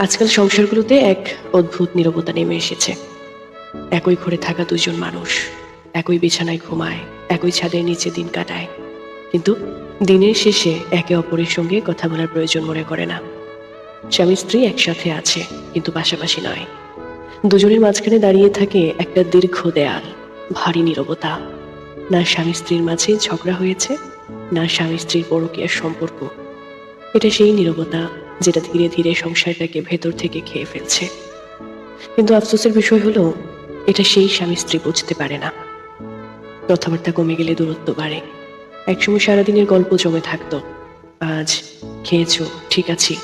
আজকাল সংসারগুলোতে এক অদ্ভুত নীরবতা নেমে এসেছে। একই ঘরে থাকা দুজন মানুষ একই বিছানায় ঘুমায়, একই ছাদের নিচে দিন কাটায়, কিন্তু দিনের শেষে একে অপরের সঙ্গে কথা বলার প্রয়োজন মনে করে না। স্বামী স্ত্রী একসাথে আছে, কিন্তু পাশাপাশি নয়। দুজনের মাঝখানে দাঁড়িয়ে থাকে একটা দীর্ঘ দেয়াল, ভারী নীরবতা। না স্বামী স্ত্রীর মাঝে ঝগড়া হয়েছে, না স্বামী স্ত্রীর পরকীয়ার সম্পর্ক। এটা সেই নীরবতা যেটা ধীরে ধীরে সংসারটাকে ভেতর থেকে খেয়ে ফেলছে। কিন্তু আফসোসের বিষয় হলো, এটা সেই স্বামী স্ত্রী বুঝতে পারে না। কথাবার্তা কমে গেলে দূরত্ব বাড়ে। একসময় সারাদিনের গল্প জমে থাকতো, আজ খেয়েছো, ঠিক আছি,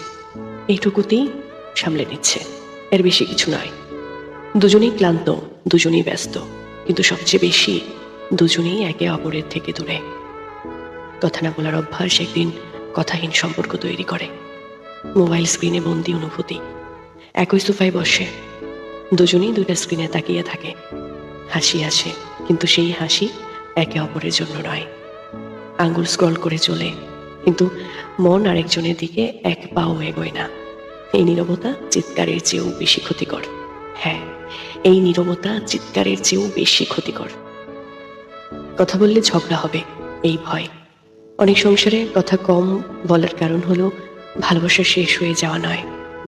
এইটুকুতেই সামলে নিচ্ছে, এর বেশি কিছু নয়। দুজনেই ক্লান্ত, দুজনেই ব্যস্ত, কিন্তু সবচেয়ে বেশি দুজনেই একে অপরের থেকে দূরে। কথা না বলার অভ্যাস একদিন কথাহীন সম্পর্ক তৈরি করে। মোবাইল স্ক্রিনে বন্দি অনুভূতি। একই সোফায় বসে দুজনেই দুইটা স্ক্রিনে তাকিয়ে থাকে। হাসি আসে, কিন্তু সেই হাসি একে অপরের জন্য নয়। আঙ্গুল স্ক্রল করে চলে, কিন্তু মন আরেকজনের দিকে এক পাও এগোয় না। এই নীরবতা চিৎকারের চেয়েও বেশি ক্ষতিকর। হ্যাঁ, এই নীরবতা চিৎকারের চেয়েও বেশি ক্ষতিকর। কথা বললে ঝগড়া হবে, এই ভয়। অনেক সংসারে কথা কম বলার কারণ হলো ভালোবাসা শেষ হয়ে যাওয়া নয়,